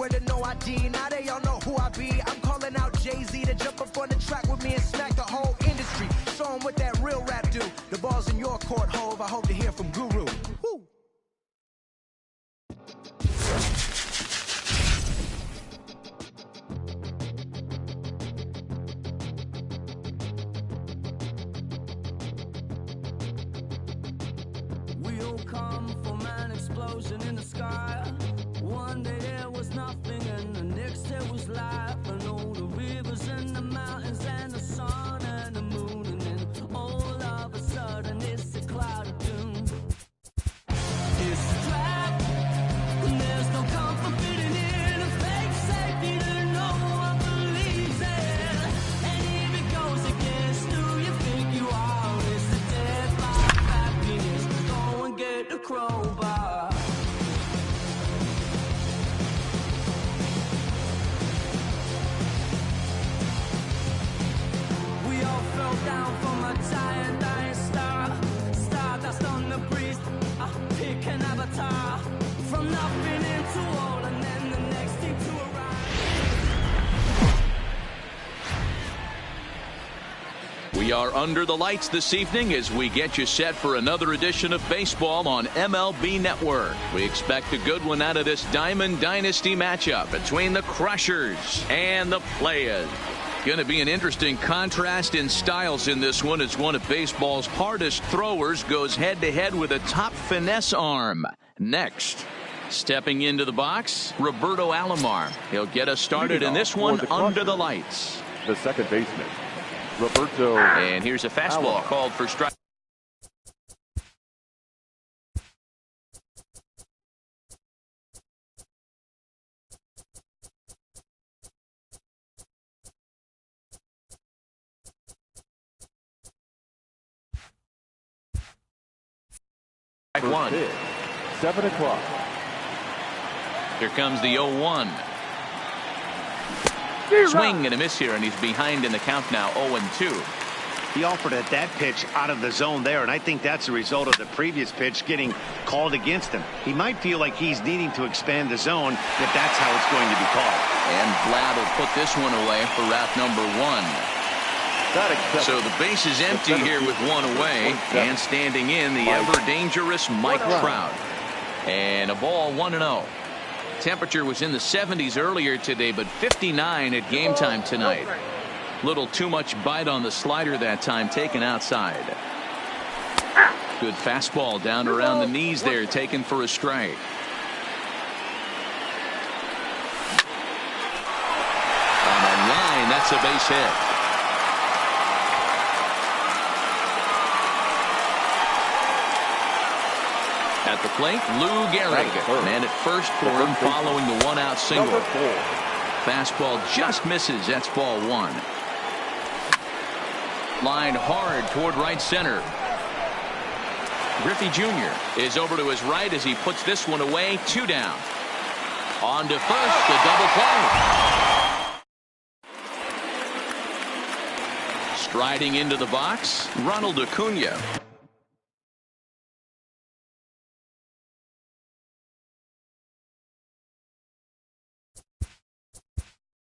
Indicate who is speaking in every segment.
Speaker 1: with a no ID. Now they all know who I be. I'm calling out Jay-Z to jump up on the track with me and smack the whole industry. Show them what that real rap do. The ball's in your court, Hove. I hope to hear from Guru. Woo.
Speaker 2: We'll come from an explosion in the sky. One day there was nothing and the next there was life. And all the rivers and the mountains and the sun and the moon. And then all of a sudden it's a cloud of doom. It's a trap and there's no comfort fitting in. A fake safety that no one believes in. And if it goes against who you think you are, it's the death of happiness. Go and get the crowbar. We all fell down from a giant dying star. Stardust on the breeze, pick an avatar. From nothing into all and then the next thing to arrive.
Speaker 3: We are under the lights this evening as we get you set for another edition of baseball on MLB Network. We expect a good one out of this Diamond Dynasty matchup between the Crushers and the Players. Going to be an interesting contrast in styles in this one as one of baseball's hardest throwers goes head-to-head with a top finesse arm. Next, stepping into the box, Roberto Alomar. He'll get us started in this one under the lights.
Speaker 4: The second baseman, Roberto.
Speaker 3: And here's a fastball called for strike. One.
Speaker 4: 7 o'clock.
Speaker 3: Here comes the 0-1. Swing and a miss here, and he's behind in the count now, 0-2.
Speaker 5: He offered at that pitch out of the zone there, and I think that's a result of the previous pitch getting called against him. He might feel like he's needing to expand the zone if that's how it's going to be called.
Speaker 3: And Vlad will put this one away for route number 1. So the base is empty here with one away, and standing in the ever-dangerous Mike Trout. And a ball 1-0. Temperature was in the 70s earlier today, but 59 at game time tonight. Little too much bite on the slider that time, taken outside. Good fastball down around the knees there, taken for a strike. On the line, that's a base hit. At the plate, Lou Gehrig. Man at first for him following the one-out single. Fastball just misses. That's ball 1. Line hard toward right center. Griffey Jr. is over to his right as he puts this one away. 2 down. On to first, the double play. Striding into the box, Ronald Acuna.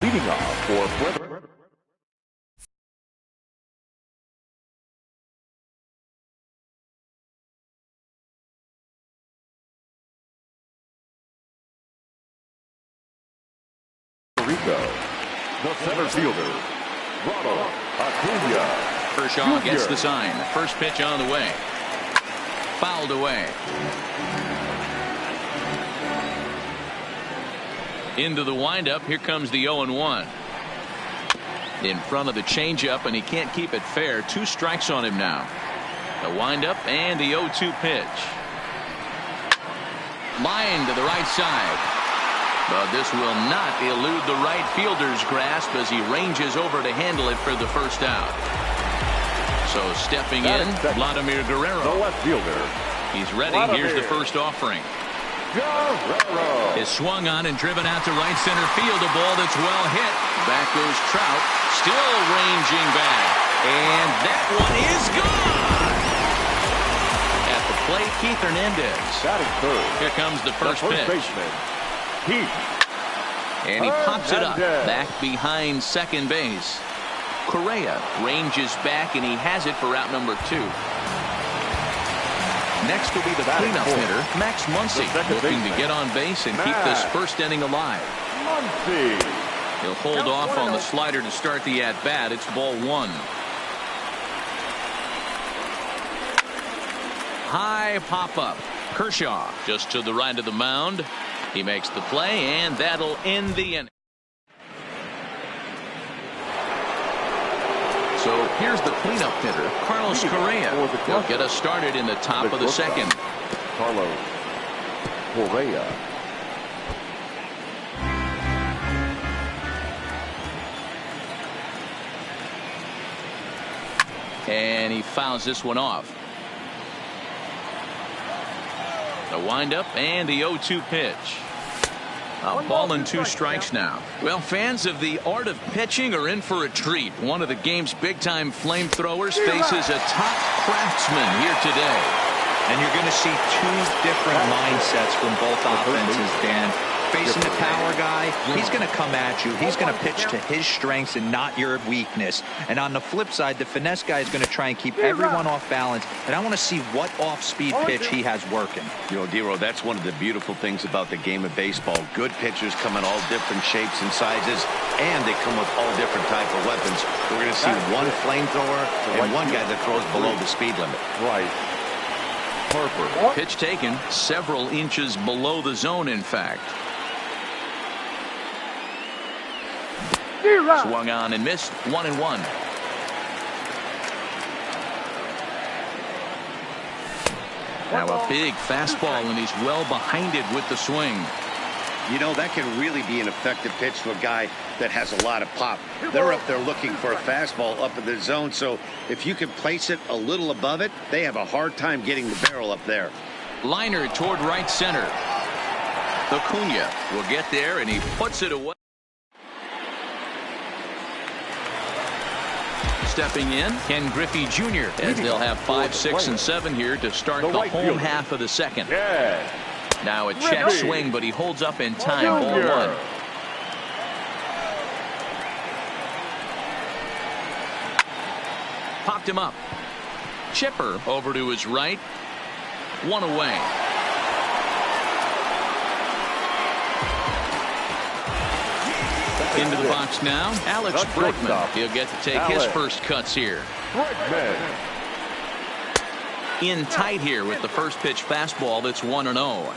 Speaker 4: Leading off for Puerto Rico, the center fielder, Ronald Acuna.
Speaker 3: Kershaw gets the sign. First pitch on the way. Fouled away. Into the windup. Here comes the 0-1. In front of the changeup, and he can't keep it fair. 2 strikes on him now. The windup and the 0-2 pitch. Line to the right side. But this will not elude the right fielder's grasp as he ranges over to handle it for the first out. So stepping in, Vladimir Guerrero.
Speaker 4: The left fielder.
Speaker 3: He's ready. Here's the first offering.
Speaker 4: Guerrero
Speaker 3: is swung on and driven out to right center field. A ball that's well hit. Back goes Trout. Still ranging back. And that one is gone. At the plate, Keith Hernandez.
Speaker 4: Batting third.
Speaker 3: Here comes the first pitch.
Speaker 4: Baseman, Keith
Speaker 3: And he pops it up back behind second base. Correa ranges back, and he has it for out number 2. Next will be the cleanup hitter, Max Muncy, looking to get on base and keep this first inning alive. He'll hold off on the slider to start the at-bat. It's ball 1. High pop-up. Kershaw just to the right of the mound. He makes the play, and that'll end the inning. So here's the cleanup hitter, Carlos Correa. He'll get us started in the top of the second.
Speaker 4: Carlos Correa.
Speaker 3: And he fouls this one off. The windup and the 0-2 pitch. A ball and 2 strikes now. Well, fans of the art of pitching are in for a treat. One of the game's big-time flamethrowers faces a top craftsman here today.
Speaker 6: And you're going to see 2 different mindsets from both offenses, Dan. Facing the power guy, he's going to come at you. He's going to pitch to his strengths and not your weakness. And on the flip side, the finesse guy is going to try and keep everyone off balance. And I want to see what off-speed pitch he has working.
Speaker 5: You know, Dero, that's one of the beautiful things about the game of baseball. Good pitchers come in all different shapes and sizes, and they come with all different type of weapons. We're going to see one flamethrower and one guy that throws below the speed limit.
Speaker 4: Right. Harper.
Speaker 3: Pitch taken several inches below the zone, in fact. Swung on and missed. 1-1. Now a big fastball, and he's well behind it with the swing.
Speaker 5: You know, that can really be an effective pitch to a guy that has a lot of pop. They're up there looking for a fastball up in the zone, so if you can place it a little above it, they have a hard time getting the barrel up there.
Speaker 3: Liner toward right center. Acuna will get there, and he puts it away. Stepping in, Ken Griffey Jr. as they'll have 5, 6, and 7 here to start the home half of the second. Now a check swing, but he holds up in time. Ball 1. Popped him up. Chipper over to his right. 1 away. Into the box now, Alex Bregman. He'll get to take his first cuts here. In tight here with the first pitch fastball. That's 1-0.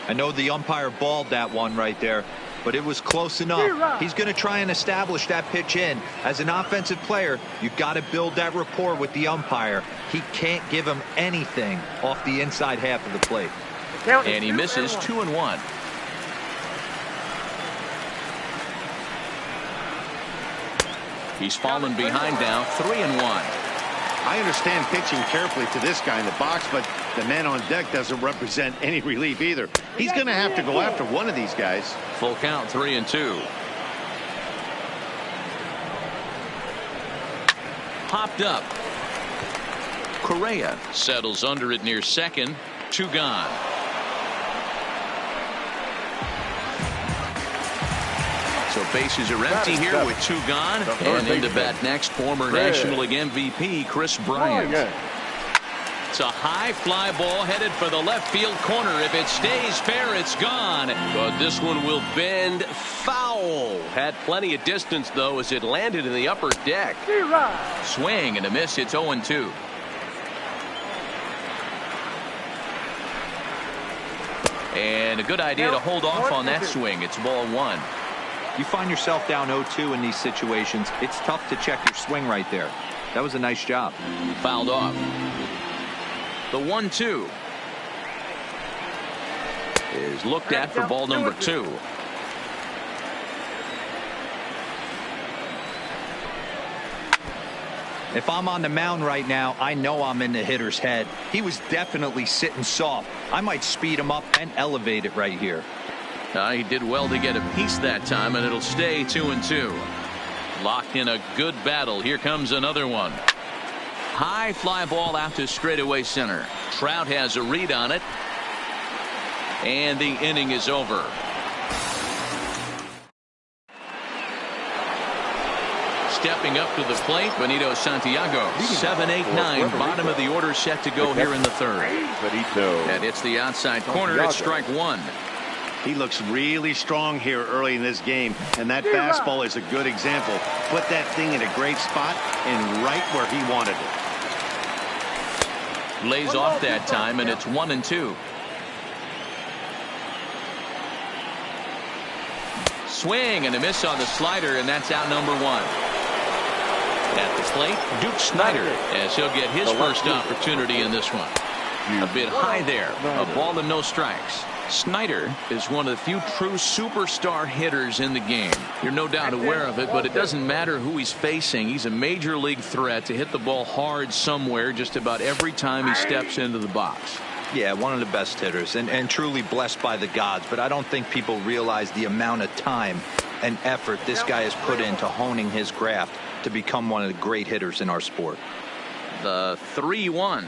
Speaker 6: I know the umpire balled that one right there, but it was close enough. He's going to try and establish that pitch in. As an offensive player, you've got to build that rapport with the umpire. He can't give him anything off the inside half of the plate.
Speaker 3: And he misses. 2-1. He's fallen behind now. 3-1.
Speaker 5: I understand pitching carefully to this guy in the box, but the man on deck doesn't represent any relief either. He's going to have to go after one of these guys.
Speaker 3: Full count. 3-2. Popped up. Correa settles under it near second. 2 gone. So bases are empty here with 2 gone. And into bat next, former National League MVP Chris Bryant. It's a high fly ball headed for the left field corner. If it stays fair, it's gone. But this one will bend foul. Had plenty of distance, though, as it landed in the upper deck. Swing and a miss. It's 0-2. And a good idea to hold off on that swing. It's ball 1.
Speaker 6: You find yourself down 0-2 in these situations, it's tough to check your swing right there. That was a nice job.
Speaker 3: Fouled off. The 1-2 is looked at for ball number 2.
Speaker 6: If I'm on the mound right now, I know I'm in the hitter's head. He was definitely sitting soft. I might speed him up and elevate it right here.
Speaker 3: He did well to get a piece that time, and it'll stay 2-2. Locked in a good battle. Here comes another one. High fly ball out to straightaway center. Trout has a read on it, and the inning is over. Stepping up to the plate, Benito Santiago. 7-8-9, bottom of the order set to go here in the third. And it's the outside corner. It's strike one.
Speaker 5: He looks really strong here early in this game, and that fastball is a good example. Put that thing in a great spot and right where he wanted it.
Speaker 3: Lays off that time, and it's 1-2. Swing and a miss on the slider, and that's out number one. At the plate, Duke Snider, as he'll get his first opportunity in this one. A bit high there, a ball and no strikes. Snider is one of the few true superstar hitters in the game. You're no doubt aware of it, but it doesn't matter who he's facing. He's a major league threat to hit the ball hard somewhere just about every time he steps into the box.
Speaker 6: Yeah, one of the best hitters and truly blessed by the gods, but I don't think people realize the amount of time and effort this guy has put into honing his craft to become one of the great hitters in our sport.
Speaker 3: The 3-1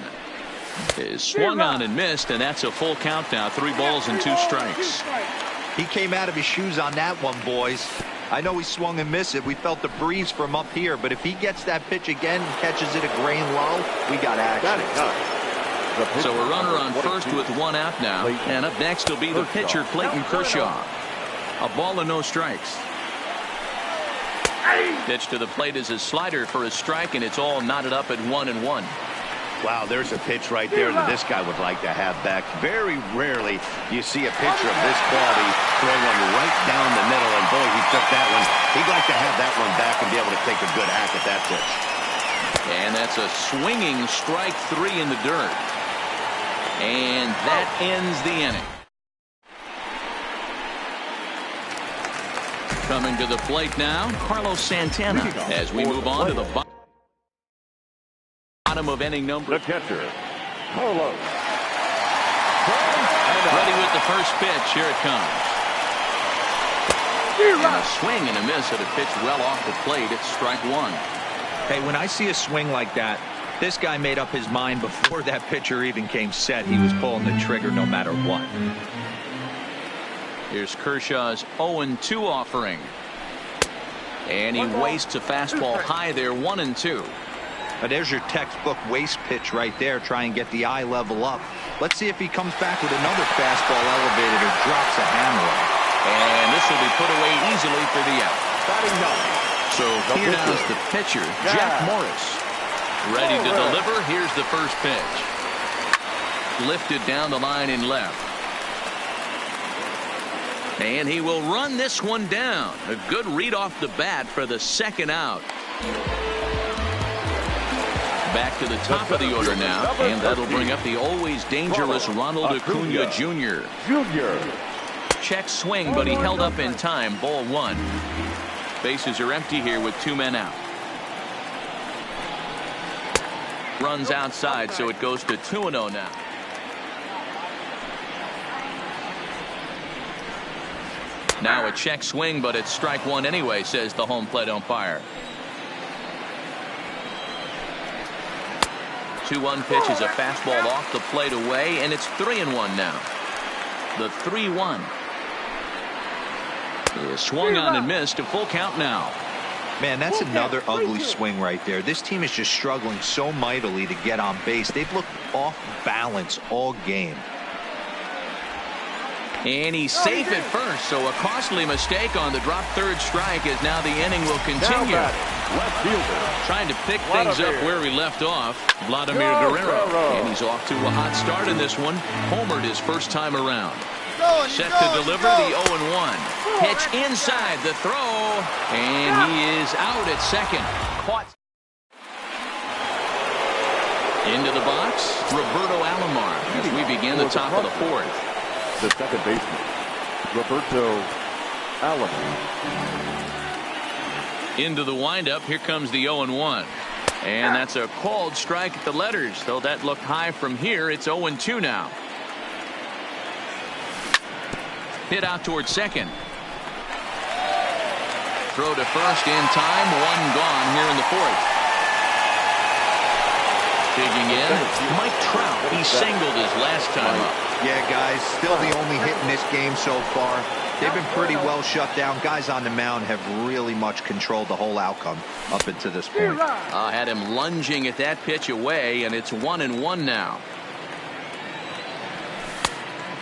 Speaker 3: is swung on and missed, and that's a full count now. 3 balls and 2 strikes.
Speaker 6: He came out of his shoes on that one, boys. I know he swung and missed it. We felt the breeze from up here, but if he gets that pitch again and catches it a grain low, we got action.
Speaker 3: So a runner on first with 1 out now, and up next will be the pitcher Clayton Kershaw. A ball and no strikes. Pitch to the plate is a slider for a strike, and it's all knotted up at 1-1.
Speaker 5: Wow, there's a pitch right there that this guy would like to have back. Very rarely you see a pitcher of this quality throw one right down the middle, and boy, he took that one. He'd like to have that one back and be able to take a good hack at that pitch.
Speaker 3: And that's a swinging strike 3 in the dirt. And that ends the inning. Coming to the plate now, Carlos Santana, as we move on to the bottom of inning number.
Speaker 4: The catcher, Carlos.
Speaker 3: Ready with the first pitch. Here it comes. And a swing and a miss at a pitch well off the plate. It's strike one.
Speaker 6: Hey, when I see a swing like that, this guy made up his mind before that pitcher even came set. He was pulling the trigger no matter what.
Speaker 3: Here's Kershaw's 0-2 offering. And he wastes a fastball high there, 1-2.
Speaker 6: But there's your textbook waste pitch right there. Try and get the eye level up. Let's see if he comes back with another fastball elevated or drops a hammer.
Speaker 3: And this will be put away easily for the out. So here now is the pitcher, Jeff Morris. Ready to deliver. Here's the first pitch. Lifted down the line in left. And he will run this one down. A good read off the bat for the second out. Back to the top of the order now, and that'll bring up the always dangerous Ronald Acuna Jr. Check swing, but he held up in time. Ball one. Bases are empty here with 2 men out. Runs outside, so it goes to 2-0 now. Now a check swing, but it's strike one anyway, says the home plate umpire. 2-1 pitch is a fastball off the plate away, and it's 3-1 now. The 3-1 is swung on and missed. A full count now.
Speaker 6: Man, that's another ugly swing right there. This team is just struggling so mightily to get on base. They've looked off balance all game.
Speaker 3: And he's safe at first, so a costly mistake on the drop third strike as now the inning will continue.
Speaker 4: Left fielder.
Speaker 3: Trying to pick things up where we left off, Vladimir Guerrero. And he's off to a hot start in this one. Homered his first time around. Set to deliver the 0-1. Pitch inside the throw, and he is out at second. Caught. Into the box, Roberto Alomar as we begin the top of the fourth.
Speaker 4: The second baseman, Roberto Alomar.
Speaker 3: Into the windup, here comes the 0-1. And that's a called strike at the letters, though that looked high from here. It's 0-2 now. Hit out towards second. Throw to first in time. One gone here in the fourth. Digging in, Mike Trout. He singled his last time up.
Speaker 6: Yeah, guys, still the only hit in this game so far. They've been pretty well shut down. Guys on the mound have really much controlled the whole outcome up until this point.
Speaker 3: Had him lunging at that pitch away, and it's 1-1 now.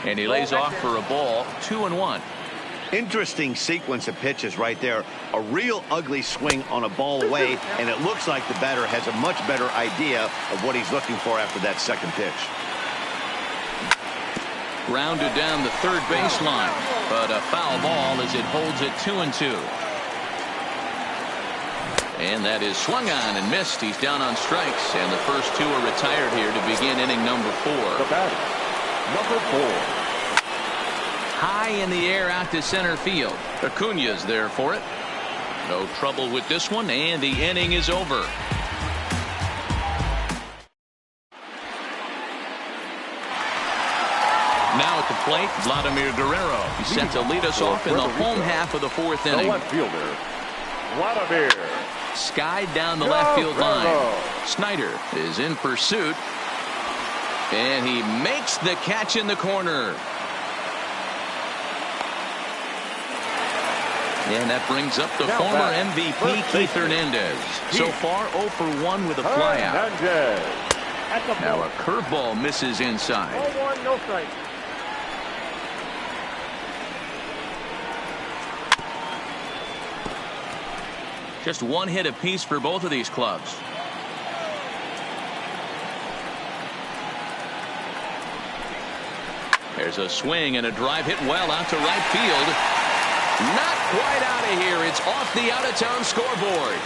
Speaker 3: And he lays off for a ball, 2-1.
Speaker 5: Interesting sequence of pitches right there. A real ugly swing on a ball away, and it looks like the batter has a much better idea of what he's looking for after that second pitch.
Speaker 3: Grounded down the third baseline, but a foul ball as it holds it 2-2. And that is swung on and missed. He's down on strikes, and the first two are retired here to begin inning number 4.
Speaker 4: The batter, number 4.
Speaker 3: High in the air out to center field. Acuña's there for it. No trouble with this one, and the inning is over. Now at the plate, Vladimir Guerrero. He's set to lead us off in the home half of the 4th inning.
Speaker 4: The left fielder, Vladimir.
Speaker 3: Skied down the left field line. Snyder is in pursuit, and he makes the catch in the corner. And that brings up the former MVP, Keith Hernandez. So far, 0 for 1 with a flyout. Now a curveball misses inside.
Speaker 7: 0-1, no strike.
Speaker 3: Just one hit apiece for both of these clubs. There's a swing and a drive hit well out to right field. Not quite out of here. It's off the out-of-town scoreboard.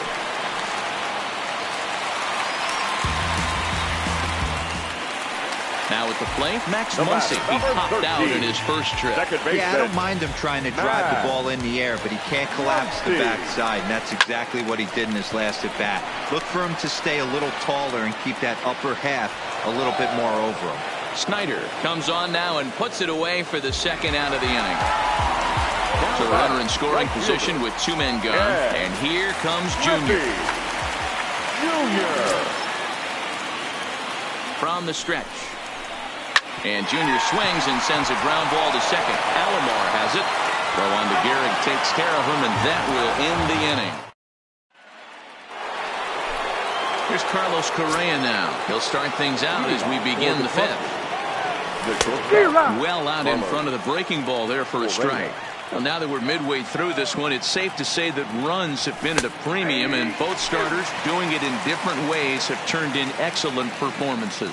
Speaker 3: Now at the plate, Max Muncy. He popped out in his first trip.
Speaker 6: Yeah, I don't mind him trying to drive the ball in the air, but he can't collapse the backside, and that's exactly what he did in his last at-bat. Look for him to stay a little taller and keep that upper half a little bit more over him.
Speaker 3: Snyder comes on now and puts it away for the second out of the inning. So a runner in scoring position with 2 men gone, and here comes Junior. From the stretch. And Junior swings and sends a ground ball to second. Alomar has it. Throw on to Gehrig, takes care of him, and that will end the inning. Here's Carlos Correa now. He'll start things out as we begin the 5th. Well out in front of the breaking ball there for a strike. Well, now that we're midway through this one, it's safe to say that runs have been at a premium, and both starters, doing it in different ways, have turned in excellent performances.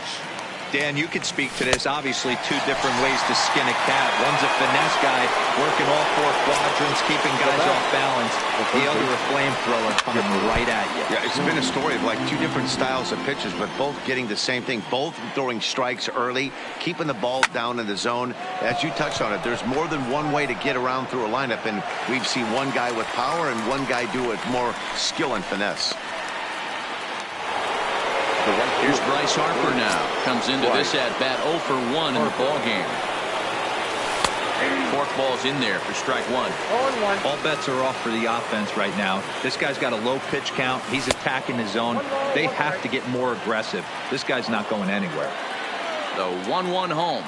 Speaker 6: Dan, you could speak to this. Obviously, 2 different ways to skin a cat. One's a finesse guy, working all 4 quadrants, keeping guys off balance. The other, a flamethrower coming right at you.
Speaker 5: Yeah, it's been a story of like 2 different styles of pitches, but both getting the same thing. Both throwing strikes early, keeping the ball down in the zone. As you touched on it, there's more than one way to get around through a lineup, and we've seen one guy with power and one guy do it more skill and finesse.
Speaker 3: Here's Bryce Harper now. Comes into this at-bat 0 for 1 in the ballgame. 4th ball's in there for strike 1.
Speaker 7: 0-1.
Speaker 6: All bets are off for the offense right now. This guy's got a low pitch count. He's attacking his zone. They have to get more aggressive. This guy's not going anywhere.
Speaker 3: The 1-1 home.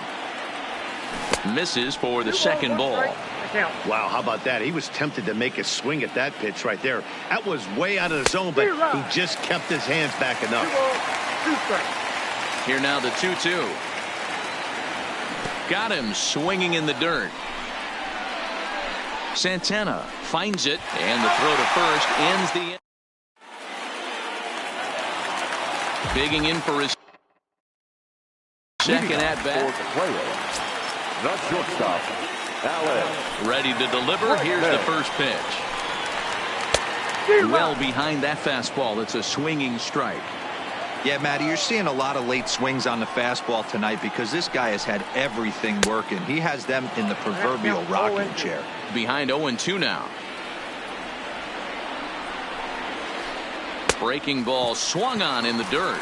Speaker 3: Misses for the second ball.
Speaker 5: Wow, how about that? He was tempted to make a swing at that pitch right there. That was way out of the zone, but he just kept his hands back enough.
Speaker 3: Here now the 2-2. Got him swinging in the dirt. Santana finds it, and the throw to first ends the inning. Bigging in for his second at bat.
Speaker 4: The shortstop, Allen.
Speaker 3: Ready to deliver. Here's the first pitch. Well behind that fastball. It's a swinging strike.
Speaker 6: Yeah, Matty, you're seeing a lot of late swings on the fastball tonight because this guy has had everything working. He has them in the proverbial rocking chair.
Speaker 3: Behind 0-2 now. Breaking ball swung on in the dirt.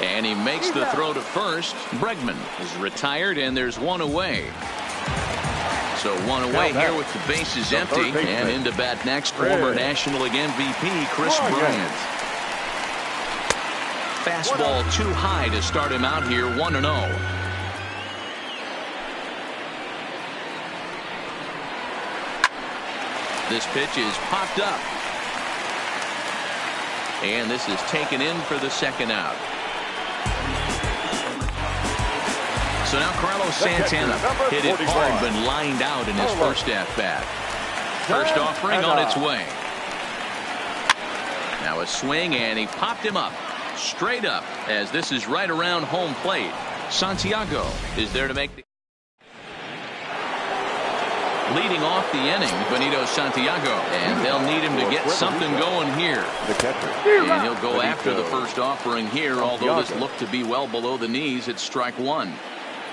Speaker 3: And he makes the throw to first. Bregman is retired, and there's one away. So one away here with the bases empty. And into bat next, former National League MVP Chris Bryant. Fastball too high to start him out here, 1-0. This pitch is popped up. And this is taken in for the second out. So now Carlos Santana hit it hard but lined out in his first at-bat. First offering on its way. Now a swing, and he popped him up. Straight up, as this is right around home plate. Santiago is there to make the... Leading off the inning, Benito Santiago, and they'll need him to get something going here. And he'll go after the first offering here, although this looked to be well below the knees. It's strike one.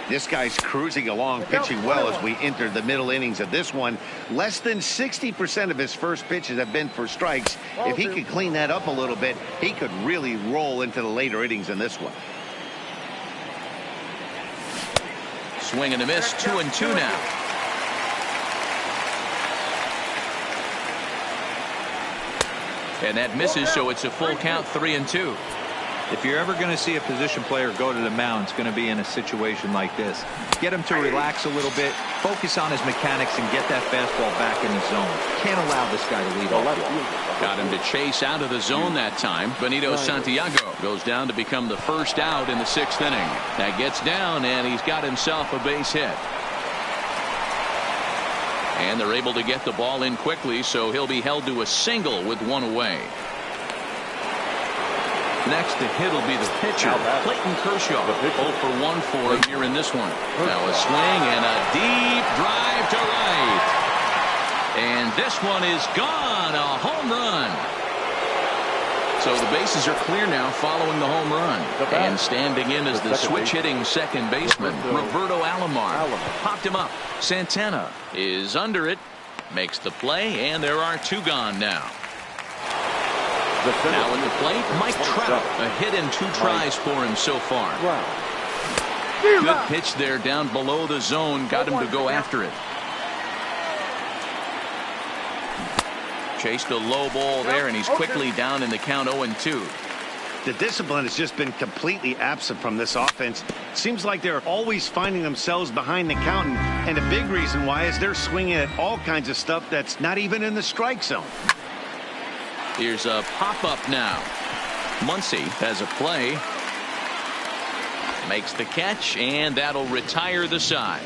Speaker 5: This guy's cruising along, pitching well as we enter the middle innings of this one. Less than 60% of his first pitches have been for strikes. If he could clean that up a little bit, he could really roll into the later innings in this one.
Speaker 3: Swing and a miss, 2-2 now. And that misses, so it's a full count, 3-2.
Speaker 6: If you're ever going to see a position player go to the mound, it's going to be in a situation like this. Get him to relax a little bit, focus on his mechanics, and get that fastball back in the zone. Can't allow this guy to lead off.
Speaker 3: Got him to chase out of the zone that time. Benito Santiago goes down to become the first out in the sixth inning. That gets down, and he's got himself a base hit. And they're able to get the ball in quickly, so he'll be held to a single with one away. Next to hit will be the pitcher, Clayton Kershaw. 0 for 1 for him here in this one. Now a swing and a deep drive to right. And this one is gone. A home run. So the bases are clear now following the home run. And standing in is the switch-hitting second baseman, Roberto Alomar. Popped him up. Santana is under it. Makes the play, and there are two gone now. Now at the plate, Mike Trout. A hit and 2 tries for him so far. Good pitch there down below the zone. Got him to go after it. Chased a low ball there, and he's quickly down in the count 0-2.
Speaker 5: The discipline has just been completely absent from this offense. Seems like they're always finding themselves behind the count, and a big reason why is they're swinging at all kinds of stuff that's not even in the strike zone.
Speaker 3: Here's a pop-up now. Muncy has a play. Makes the catch, and that'll retire the side.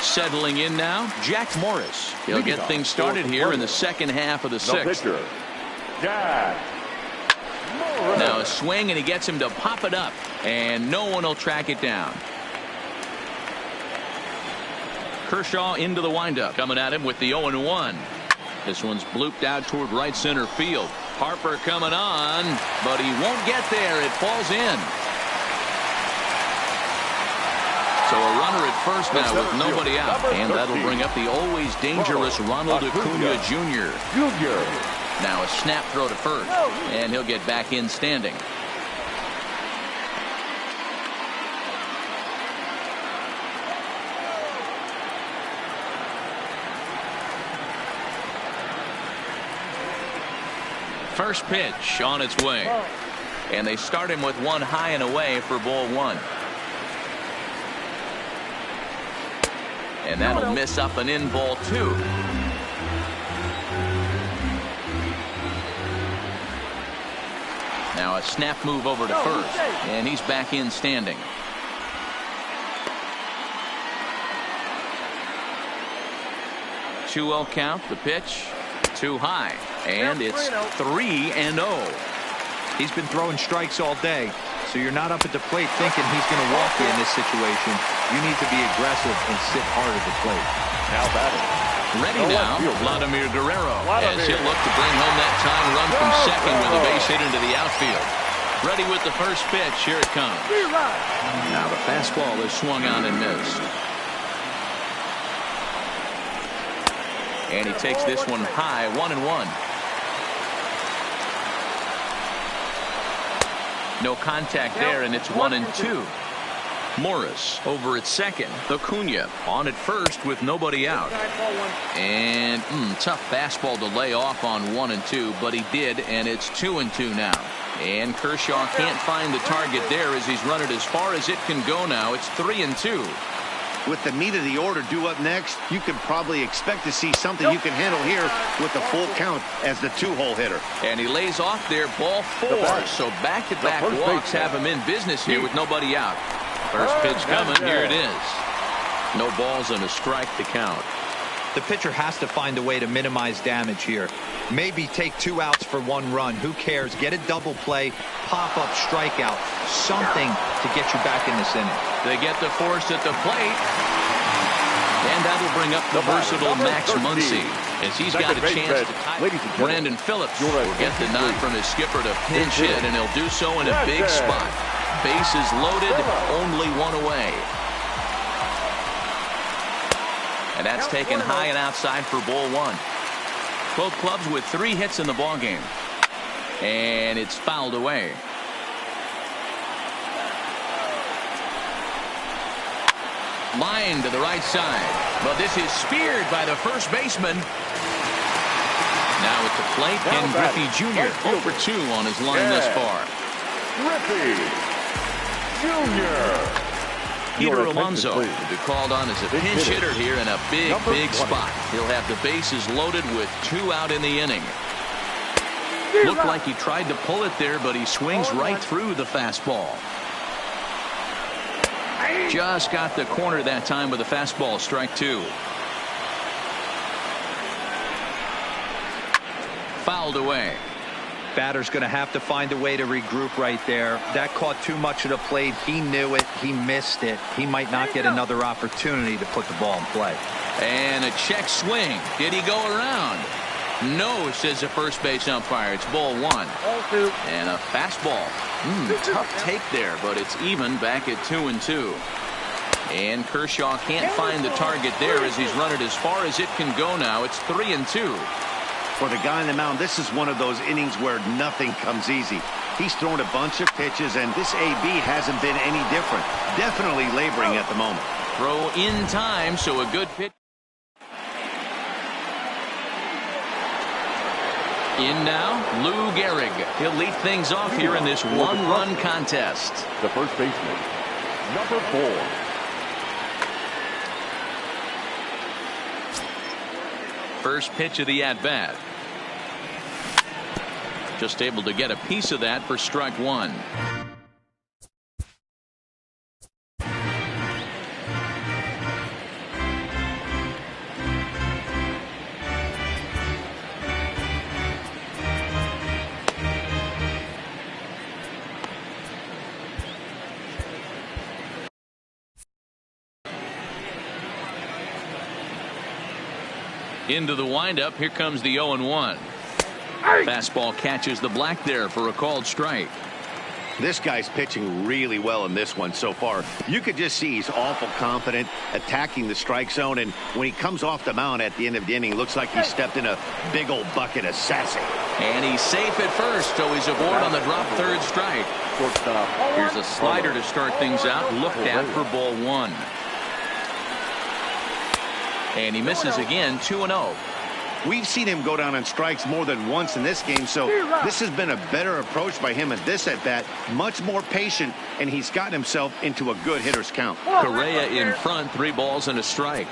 Speaker 3: Settling in now, Jack Morris. He'll get things started here in the second half of the sixth. Now a swing, and he gets him to pop it up, and no one will track it down. Kershaw into the windup, coming at him with the 0-1. This one's blooped out toward right center field. Harper coming on, but he won't get there. It falls in. So a runner at first now with nobody out, and that'll bring up the always dangerous Ronald Acuna Jr. Now a snap throw to first, and he'll get back in standing. First pitch on its way, and they start him with one high and away for ball one. And that'll miss up and in ball two. Now a snap move over to first, and he's back in standing. Two-0 count, the pitch, too high, and it's 3-0.
Speaker 6: He's been throwing strikes all day, so you're not up at the plate thinking he's going to walk you in this situation. You need to be aggressive and sit hard at the plate.
Speaker 4: Now batting.
Speaker 3: Ready now, Vladimir Guerrero, as he'll look to bring home that tying run from second with a base hit into the outfield. Ready with the first pitch. Here it comes. Now the fastball is swung on and missed. And he takes this one high, 1-1. No contact there, and it's 1-2. Morris over at second. Acuna on at first with nobody out. And tough fastball to lay off on 1 and 2, but he did, and it's 2 and 2 now. And Kershaw can't find the target there as he's run it as far as it can go now. It's 3 and 2.
Speaker 5: With the meat of the order due up next, you can probably expect to see something you can handle here with the full count as the 2-hole hitter.
Speaker 3: And he lays off there, ball 4. So back-to-back walks have him in business here with nobody out. First pitch coming. Here it is. No balls and a strike to count.
Speaker 6: The pitcher has to find a way to minimize damage here. Maybe take 2 outs for 1 run. Who cares? Get a double play, pop-up strikeout, something to get you back in this inning.
Speaker 3: They get the force at the plate. And that'll bring up the versatile Max Muncy as he's got a chance to tie. Brandon Phillips will get the nod from his skipper to pinch hit, and he'll do so in a big spot. Bases loaded, only 1 away. And that's taken high and outside for ball 1. Both clubs with 3 hits in the ballgame. And it's fouled away. Line to the right side. But this is speared by the first baseman. Now at the plate, Ken Griffey Jr. 0 for 2 on his line thus far.
Speaker 4: Griffey Jr.
Speaker 3: Peter Alonso will be called on as a pinch hitter here in a big spot. He'll have the bases loaded with 2 out in the inning. Looked like he tried to pull it there, but he swings right through the fastball. Just got the corner that time with a fastball, strike 2. Fouled away.
Speaker 6: Batter's going to have to find a way to regroup right there. That caught too much of the plate. He knew it. He missed it. He might not get another opportunity to put the ball in play.
Speaker 3: And a check swing. Did he go around? No, says the first base umpire. It's ball 1. And a fastball. Tough take there, but it's even back at 2 and 2. And Kershaw can't find the target there as he's run it as far as it can go now. It's 3 and 2.
Speaker 5: For the guy on the mound, this is one of those innings where nothing comes easy. He's thrown a bunch of pitches, and this AB hasn't been any different. Definitely laboring at the moment.
Speaker 3: Throw in time, so a good pitch. In now, Lou Gehrig. He'll lead things off here in this 1-run contest.
Speaker 4: The first baseman, number 4.
Speaker 3: First pitch of the at-bat. Just able to get a piece of that for strike 1. Into the windup. Here comes the 0-1. Fastball catches the black there for a called strike.
Speaker 5: This guy's pitching really well in this one so far. You could just see he's awful confident attacking the strike zone, and when he comes off the mound at the end of the inning, looks like he stepped in a big old bucket of sassy.
Speaker 3: And he's safe at first, so he's aboard on the drop third strike. Here's a slider to start things out, looked at for ball 1. And he misses again, 2-0.
Speaker 5: We've seen him go down on strikes more than once in this game, so this has been a better approach by him at this at-bat. Much more patient, and he's gotten himself into a good hitter's count.
Speaker 3: Correa in front, 3 balls and a strike.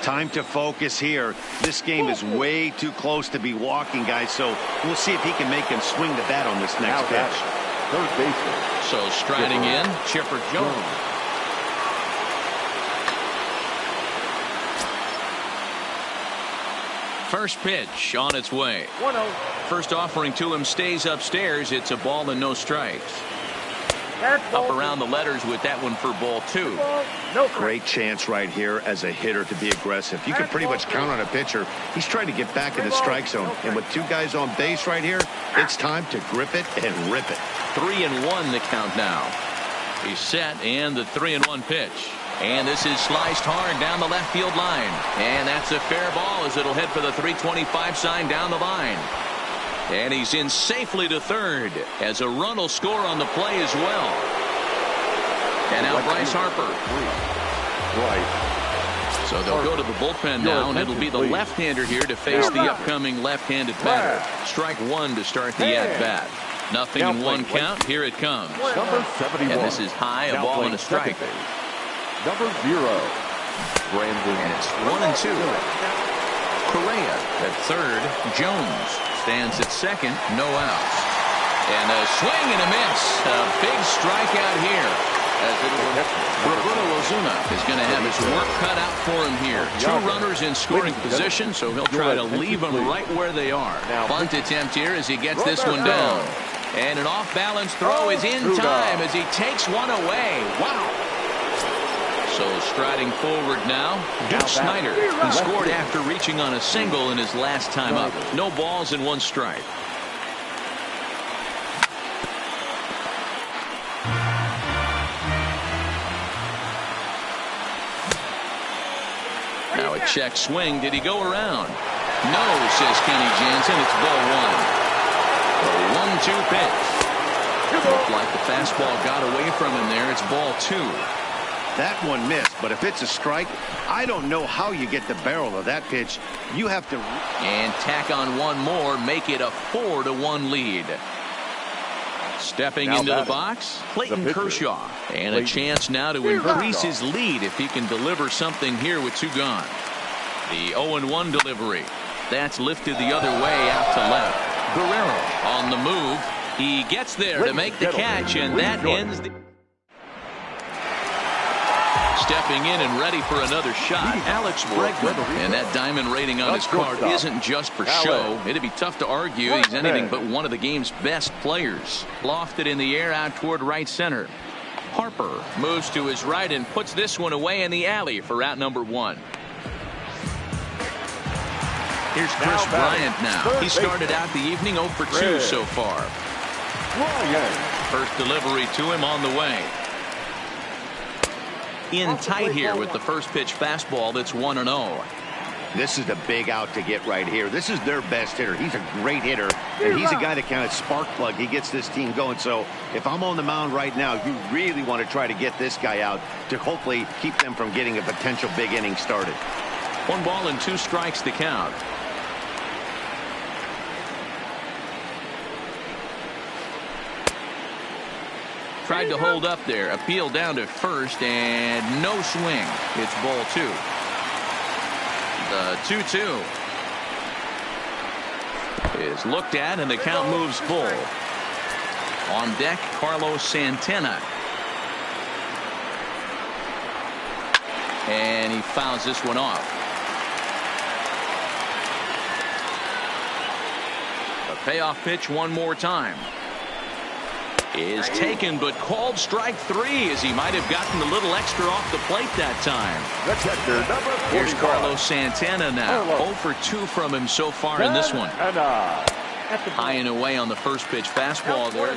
Speaker 5: Time to focus here. This game is way too close to be walking, guys, so we'll see if he can make him swing the bat on this next pitch.
Speaker 4: Third baseman.
Speaker 3: So striding in, Chipper Jones. First pitch on its way.
Speaker 4: 1-0.
Speaker 3: First offering to him stays upstairs. It's a ball and no strikes. Up around the letters with that one for ball 2.
Speaker 5: Great chance right here as a hitter to be aggressive. You can pretty much count on a pitcher. He's trying to get back in the strike zone. And with 2 guys on base right here, it's time to grip it and rip it.
Speaker 3: 3-1 the count now. He's set, and the 3-1 pitch. And this is sliced hard down the left field line. And that's a fair ball as it'll head for the 325 sign down the line. And he's in safely to third as a run will score on the play as well. And now Bryce Harper. So they'll go to the bullpen now, and it'll be the left-hander here to face the upcoming left-handed batter. Strike one to start the at-bat. Nothing in one count. Here it comes.
Speaker 4: Number 71.
Speaker 3: And this is high, a ball and a strike.
Speaker 4: Number 0. Brandon.
Speaker 3: And it's 1-2. Correa at third. Jones stands at second. No outs. And a swing and a miss. A big strikeout here. As Roberto Ozuna is going to have his work cut out for him here. 2 runners in scoring position, so he'll try to leave them right where they are. Bunt attempt here as he gets this one down. And an off-balance throw is in time as he takes one away. Wow. So striding forward now, Duke Snyder, who scored after reaching on a single in his last time up. No balls and 1 strike. Now a check swing. Did he go around? No, says Kenny Jansen. It's ball 1. A 1-2 pitch. Looked like the fastball got away from him there. It's ball 2.
Speaker 5: That one missed, but if it's a strike, I don't know how you get the barrel of that pitch. You have to...
Speaker 3: And tack on 1 more, make it a 4-1 lead. Stepping into the box, Clayton Kershaw. And a chance now to increase his lead if he can deliver something here with 2 gone. The 0-1 delivery. That's lifted the other way out to left. Guerrero on the move. He gets there to make the catch, and that ends the... Stepping in and ready for another shot, Alex Bregman. And that diamond rating on his card isn't just for show. It'd be tough to argue he's anything but one of the game's best players. Lofted in the air out toward right center. Harper moves to his right and puts this one away in the alley for out number 1. Here's Chris Bryant now. He started out the evening 0 for 2 so far. First delivery to him on the way. In tight here with the first pitch fastball that's 1-0.
Speaker 5: This is the big out to get right here. This is their best hitter. He's a great hitter, and he's a guy that kind of spark plug. He gets this team going. So if I'm on the mound right now, you really want to try to get this guy out to hopefully keep them from getting a potential big inning started.
Speaker 3: 1 ball and 2 strikes to count. Tried to hold up there. Appeal down to first, and no swing. It's ball 2. The 2-2 is looked at, and the count moves full. On deck, Carlos Santana. And he fouls this one off. The payoff pitch one more time. Is taken but called strike 3 as he might have gotten a little extra off the plate that time. Here's Carlos Santana now. 0 for 2 from him so far in this one. High and away on the first pitch fastball there.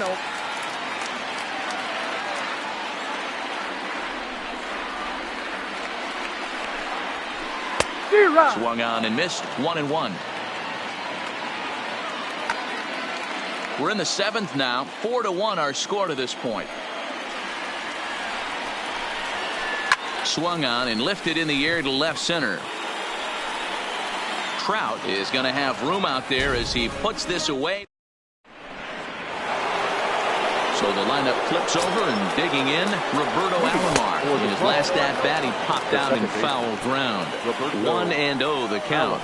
Speaker 3: Swung on and missed. 1-1. We're in the 7th now. 4-1 our score to this point. Swung on and lifted in the air to left center. Trout is going to have room out there as he puts this away. So the lineup flips over and digging in, Roberto Alomar. In his last at-bat, he popped out in foul ground. 1-0 the count.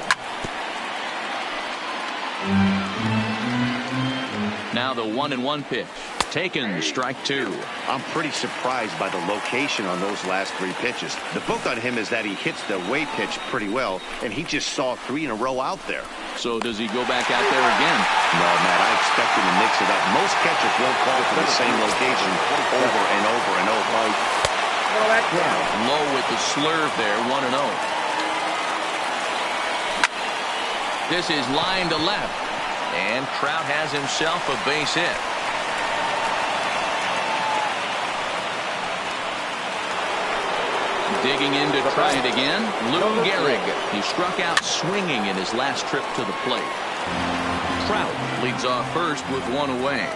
Speaker 3: Now the 1-1 pitch. Taken, strike 2.
Speaker 5: I'm pretty surprised by the location on those last 3 pitches. The book on him is that he hits the away pitch pretty well, and he just saw 3 in a row out there.
Speaker 3: So does he go back out there again?
Speaker 5: No, Matt, I expect him to mix it up. Most catchers won't call for the same location over and over and over.
Speaker 3: Low with the slurve there, 1-0. This is line to left. And Trout has himself a base hit. Digging in to try it again, Lou Gehrig. He struck out swinging in his last trip to the plate. Trout leads off first with 1 away.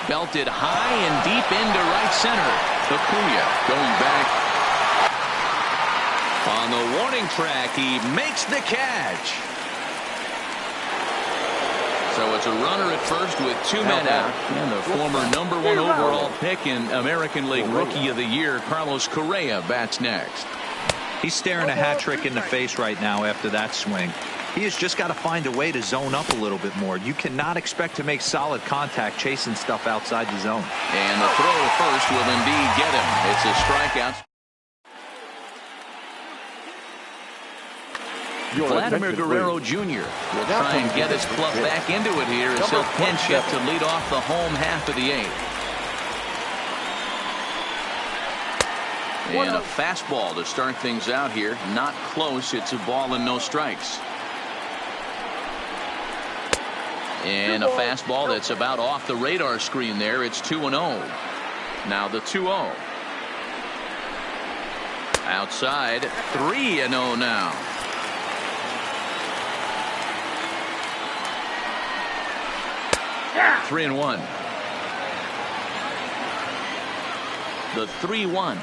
Speaker 3: Belted high and deep into right center. Acuna going back. On the warning track, he makes the catch. So it's a runner at first with 2 men out. And the former #1 overall pick in American League Rookie of the Year, Carlos Correa, bats next.
Speaker 6: He's staring a hat trick in the face right now after that swing. He has just got to find a way to zone up a little bit more. You cannot expect to make solid contact chasing stuff outside the zone.
Speaker 3: And the throw to first will indeed get him. It's a strikeout. Vladimir Guerrero Jr. will try and get his club back into it here as he'll pinch hit to lead off the home half of the 8th. And a fastball to start things out here. Not close. It's a ball and no strikes. And a fastball that's about off the radar screen there. It's 2-0. Now the 2-0. Outside. 3-0 now. Yeah. 3-1. The 3-1.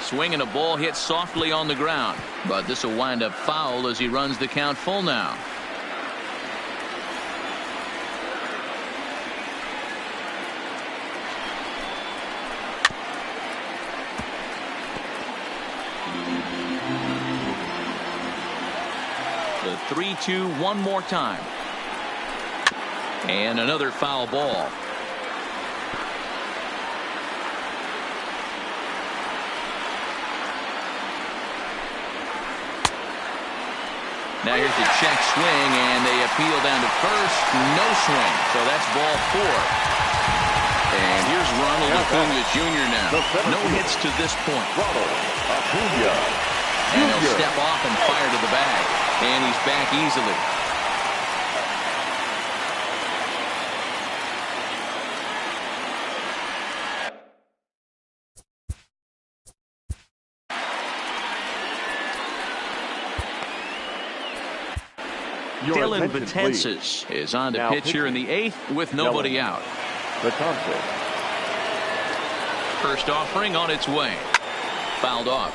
Speaker 3: Swinging a ball hit softly on the ground, but this will wind up foul as he runs the count full now. The 3-2 one more time. And another foul ball. Now here's the check swing, and they appeal down to first. No swing, so that's ball 4. And here's Ronald Acuna Jr. now. No hits to this point. And he'll step off and fire to the bag. And he's back easily. Dylan Betances is on to pitch here in the 8th with nobody out. First offering on its way. Fouled off.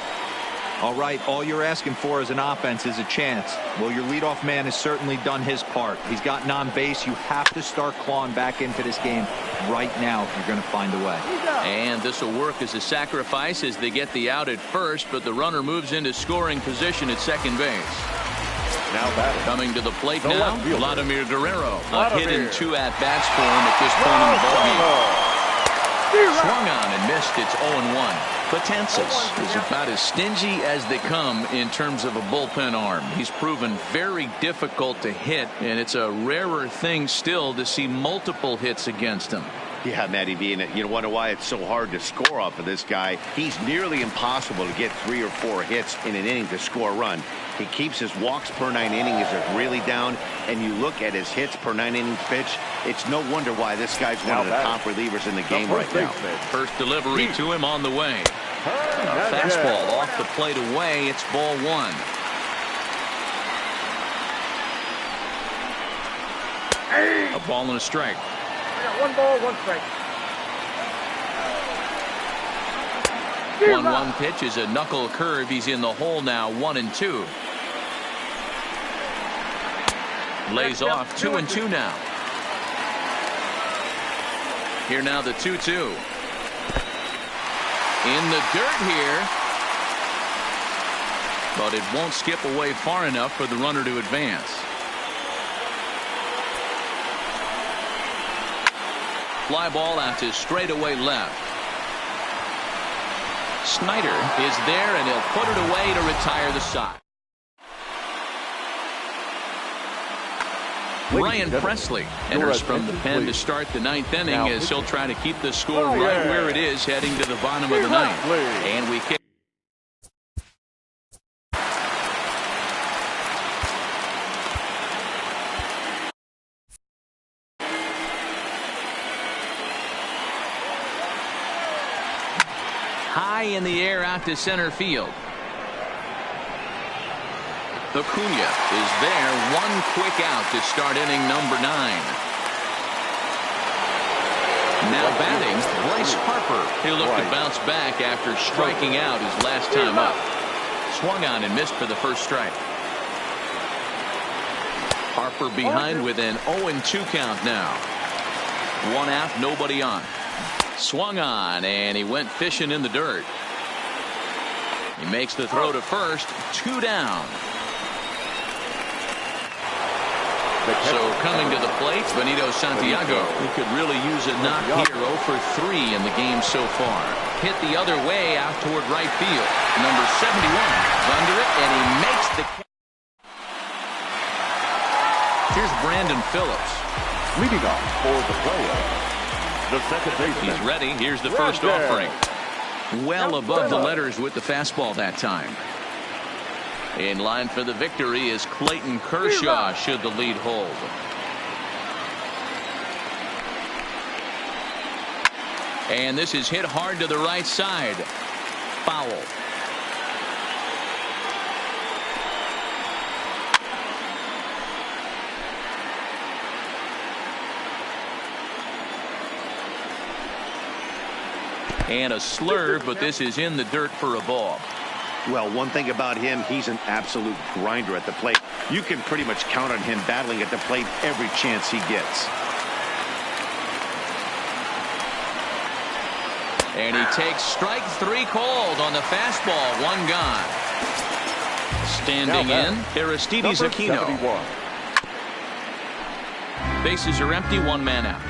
Speaker 6: All right, all you're asking for as an offense is a chance. Well, your leadoff man has certainly done his part. He's gotten on base. You have to start clawing back into this game right now if you're going to find a way.
Speaker 3: And this will work as a sacrifice as they get the out at first, but the runner moves into scoring position at second base.
Speaker 4: Now batting.
Speaker 3: Coming to the plate now, Vladimir Guerrero. A hit in 2 at-bats for him at this point in the ballgame. Swung on and missed. It's 0-1. Betances is about as stingy as they come in terms of a bullpen arm. He's proven very difficult to hit, and it's a rarer thing still to see multiple hits against him.
Speaker 5: Yeah, Matty V, and you wonder why it's so hard to score off of this guy. He's nearly impossible to get 3 or 4 hits in an inning to score a run. He keeps his walks per 9 innings really down, and you look at his hits per 9 innings pitch, it's no wonder why this guy's one of the top relievers in the game right now.
Speaker 3: First delivery to him on the way. A fastball off the plate away. It's ball 1. A ball and a strike.
Speaker 7: 1 ball, 1 strike.
Speaker 3: 1-1 pitch is a knuckle curve. He's in the hole now, 1-2. Lays off 2-2 now. Here now the 2-2. In the dirt here. But it won't skip away far enough for the runner to advance. Fly ball out to straightaway left. Snyder is there, and he'll put it away to retire the side. Ryan Presley enters from the pen to start the 9th inning as he'll try to keep the score right where it is heading to the bottom of the 9th. And we kick. High in the air out to center field. Acuna is there. 1 quick out to start inning number 9. Now batting, Bryce Harper. He'll look to bounce back after striking out his last time up. Swung on and missed for the first strike. Harper behind with an 0-2 count now. One out, nobody on. Swung on, and he went fishing in the dirt. He makes the throw to first. 2 down. So coming to the plate, Benito Santiago. He could really use a knock here. 0 for 3 in the game so far. Hit the other way out toward right field. Number 71 is under it, and he makes the catch. Here's Brandon Phillips.
Speaker 4: Leading off for the play-up, the second baseman.
Speaker 3: He's ready. Here's the first offering. Well above the letters with the fastball that time. In line for the victory is Clayton Kershaw should the lead hold. And this is hit hard to the right side. Foul. And a slurve, but this is in the dirt for a ball.
Speaker 5: Well, one thing about him, he's an absolute grinder at the plate. You can pretty much count on him battling at the plate every chance he gets.
Speaker 3: And he takes strike 3 called on the fastball. 1 gone. Standing in, Aristides Aquino.
Speaker 4: 71.
Speaker 3: Bases are empty, 1 man out.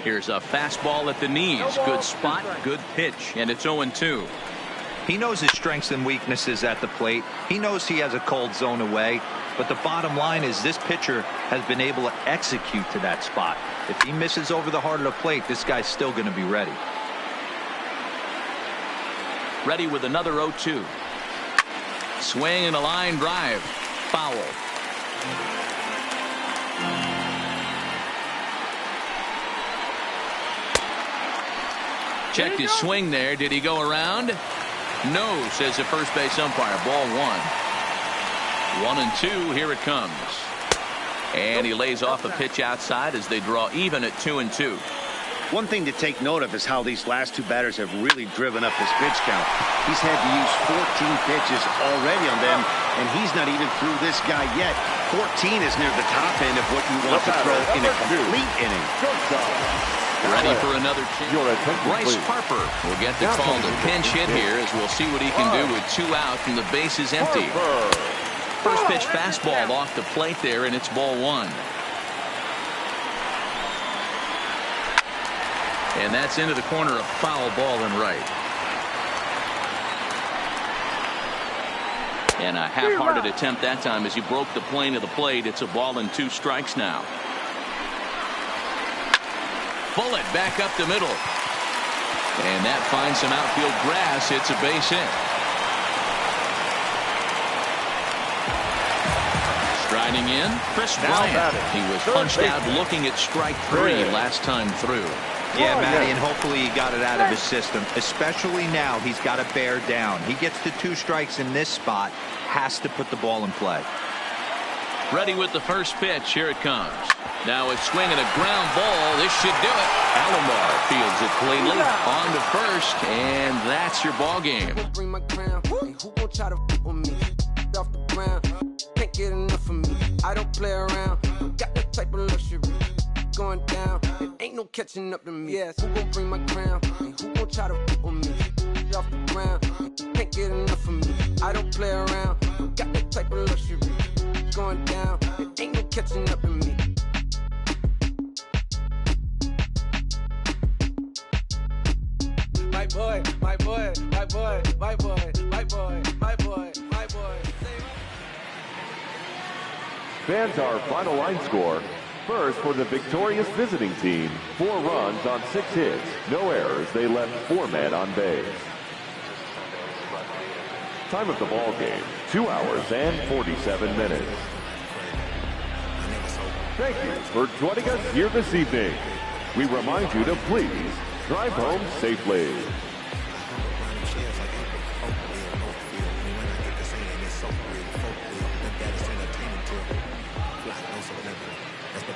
Speaker 3: Here's a fastball at the knees. Good spot, good pitch, and it's 0-2.
Speaker 6: He knows his strengths and weaknesses at the plate. He knows he has a cold zone away. But the bottom line is this pitcher has been able to execute to that spot. If he misses over the heart of the plate, this guy's still going to be ready.
Speaker 3: Ready with another 0-2. Swing and a line drive. Foul. Checked his swing there. Did he go around? No, says the first base umpire. Ball 1. 1-2. Here it comes. And he lays off a pitch outside as they draw even at 2-2.
Speaker 5: One thing to take note of is how these last 2 batters have really driven up his pitch count. He's had to use 14 pitches already on them, and he's not even through this guy yet. 14 is near the top end of what you want to throw in a complete inning.
Speaker 3: Ready for another chance. Bryce Harper will get the call to pinch hit here, as we'll see what he can do with 2 out and the bases empty. First pitch fastball off the plate there, and it's ball 1. And that's into the corner, a foul ball and right. And a half-hearted attempt that time as he broke the plane of the plate. It's a ball and 2 strikes now. Bullet back up the middle. And that finds some outfield grass. It's a base hit. Striding in, Chris Bryant. He was punched out looking at strike 3 last time through.
Speaker 6: Yeah, Matty, and hopefully he got it out of his system. Especially now, he's got to bear down. He gets to 2 strikes in this spot, has to put the ball in play.
Speaker 3: Ready with the first pitch. Here it comes. Now it's swinging a ground ball. This should do it. Alomar fields it cleanly. On to first, and that's your ball game.
Speaker 2: Bring my crown. Who gon' try to with me? Off the ground. Can't get enough of me. I don't play around. Got that type of luxury. Going down. It ain't no catching up to me. Yes, who gon' bring my crown? Who gon' try to with me? Off the ground. Can't get enough of me. I don't play around. Got that type of luxury. Going down. It ain't no catching up to me. My boy, my boy, my boy, my boy, my boy, my boy, my boy.
Speaker 4: Fans, our final line score. First, for the victorious visiting team, 4 runs on 6 hits. No errors. They left 4 men on base. Time of the ball game, 2 hours and 47 minutes. Thank you for joining us here this evening. We remind you to please drive home safely.
Speaker 8: That's the